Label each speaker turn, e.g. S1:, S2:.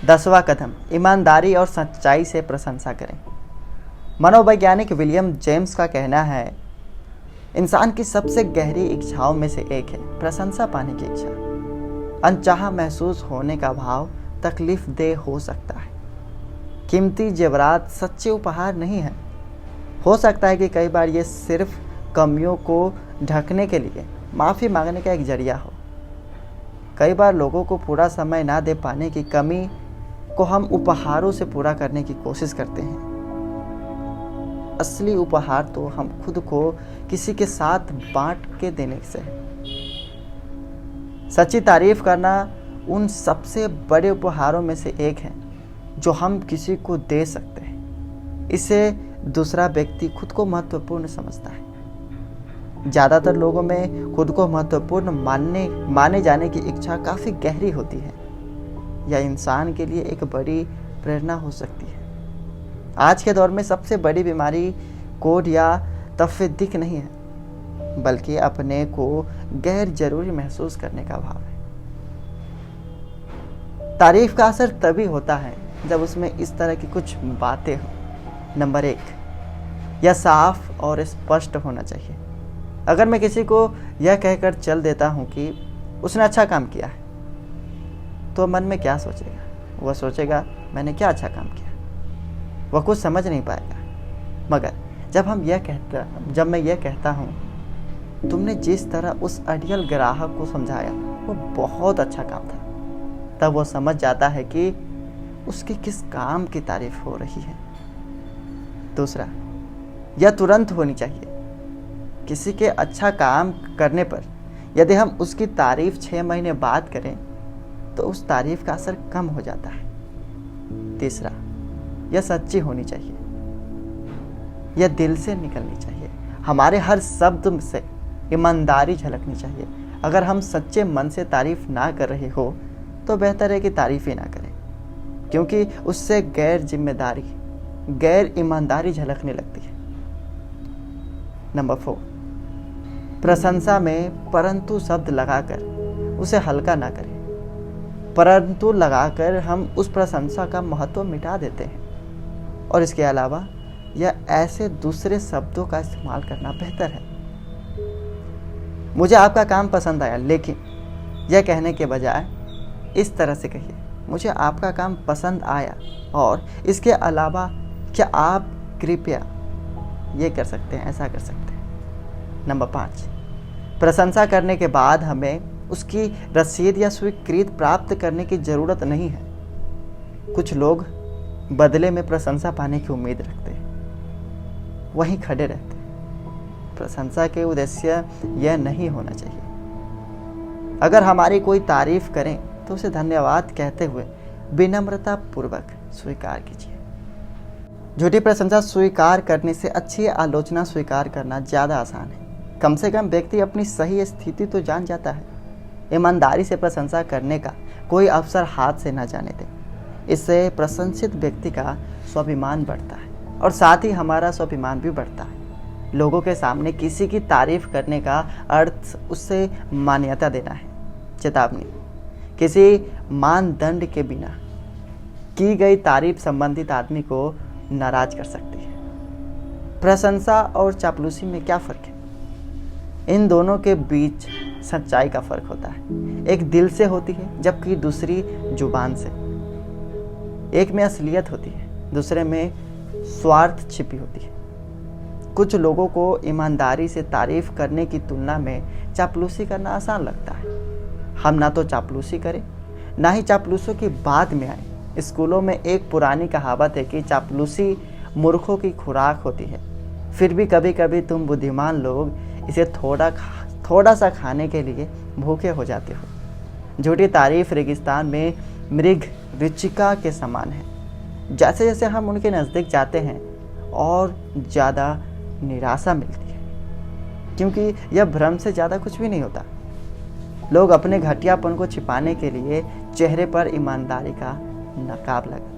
S1: 10वां कदम, ईमानदारी और सच्चाई से प्रशंसा करें। मनोवैज्ञानिक विलियम जेम्स का कहना है, इंसान की सबसे गहरी इच्छाओं में से एक है प्रशंसा पाने की इच्छा। अनचाहा महसूस होने का भाव तकलीफ देह हो सकता है। कीमती जेवरात सच्चे उपहार नहीं है। हो सकता है कि कई बार ये सिर्फ कमियों को ढकने के लिए माफ़ी मांगने का एक जरिया हो। कई बार लोगों को पूरा समय ना दे पाने की कमी को हम उपहारों से पूरा करने की कोशिश करते हैं। असली उपहार तो हम खुद को किसी के साथ बांट के देने से है। सच्ची तारीफ करना उन सबसे बड़े उपहारों में से एक है जो हम किसी को दे सकते हैं। इसे दूसरा व्यक्ति खुद को महत्वपूर्ण समझता है। ज़्यादातर लोगों में खुद को महत्वपूर्ण माने जाने की इच्छा काफ़ी गहरी होती है। यह इंसान के लिए एक बड़ी प्रेरणा हो सकती है। आज के दौर में सबसे बड़ी बीमारी कोड या तफदीक नहीं है, बल्कि अपने को गैर जरूरी महसूस करने का भाव है। तारीफ का असर तभी होता है जब उसमें इस तरह की कुछ बातें हों। नंबर 1, यह साफ और स्पष्ट होना चाहिए। अगर मैं किसी को यह कहकर चल देता हूँ कि उसने अच्छा काम किया है, तो मन में क्या सोचेगा? वह सोचेगा मैंने क्या अच्छा काम किया। वह कुछ समझ नहीं पाएगा। मगर जब मैं यह कहता हूँ तुमने जिस तरह उस आइडियल ग्राहक को समझाया वो बहुत अच्छा काम था, तब वो समझ जाता है कि उसके किस काम की तारीफ हो रही है। दूसरा, यह तुरंत होनी चाहिए। किसी के अच्छा काम करने पर यदि हम उसकी तारीफ 6 महीने बाद करें तो उस तारीफ का असर कम हो जाता है। तीसरा, यह सच्ची होनी चाहिए। यह दिल से निकलनी चाहिए। हमारे हर शब्द से ईमानदारी झलकनी चाहिए। अगर हम सच्चे मन से तारीफ ना कर रहे हो तो बेहतर है कि तारीफ ही ना करें, क्योंकि उससे गैर ईमानदारी झलकने लगती है। नंबर 4, प्रशंसा में परंतु शब्द लगाकर उसे हल्का ना करें। परंतु लगाकर हम उस प्रशंसा का महत्व मिटा देते हैं, और इसके अलावा यह ऐसे दूसरे शब्दों का इस्तेमाल करना बेहतर है। मुझे आपका काम पसंद आया, लेकिन यह कहने के बजाय इस तरह से कहिए, मुझे आपका काम पसंद आया और इसके अलावा क्या आप कृपया ये कर सकते हैं, ऐसा कर सकते हैं। नंबर 5, प्रशंसा करने के बाद हमें उसकी रसीद या स्वीकृति प्राप्त करने की ज़रूरत नहीं है। कुछ लोग बदले में प्रशंसा पाने की उम्मीद रखते हैं, वहीं खड़े रहते हैं। प्रशंसा के उद्देश्य यह नहीं होना चाहिए। अगर हमारी कोई तारीफ करें तो उसे धन्यवाद कहते हुए विनम्रता पूर्वक स्वीकार कीजिए। झूठी प्रशंसा स्वीकार करने से अच्छी आलोचना स्वीकार करना ज़्यादा आसान है। कम से कम व्यक्ति अपनी सही स्थिति तो जान जाता है। ईमानदारी से प्रशंसा करने का कोई अवसर हाथ से न जाने दें। इससे प्रशंसित व्यक्ति का स्वाभिमान बढ़ता है और साथ ही हमारा स्वाभिमान भी बढ़ता है। लोगों के सामने किसी की तारीफ करने का अर्थ उससे मान्यता देना है। चेतावनी, किसी मानदंड के बिना की गई तारीफ संबंधित आदमी को नाराज कर सकती है। प्रशंसा और चापलूसी में क्या फ़र्क है? इन दोनों के बीच सच्चाई का फ़र्क होता है। एक दिल से होती है जबकि दूसरी जुबान से। एक में असलियत होती है, दूसरे में स्वार्थ छिपी होती है। कुछ लोगों को ईमानदारी से तारीफ करने की तुलना में चापलूसी करना आसान लगता है। हम ना तो चापलूसी करें, ना ही चापलूसों की बात में आए। स्कूलों में एक पुरानी कहावत है कि चापलूसी मूर्खों की खुराक होती है। फिर भी कभी कभी तुम बुद्धिमान लोग इसे थोड़ा सा खाने के लिए भूखे हो जाते हो। झूठी तारीफ रेगिस्तान में मृग रुचिका के समान है। जैसे जैसे हम उनके नज़दीक जाते हैं और ज़्यादा निराशा मिलती है, क्योंकि यह भ्रम से ज़्यादा कुछ भी नहीं होता। लोग अपने घटियापन को छिपाने के लिए चेहरे पर ईमानदारी का नकाब लगाते हैं।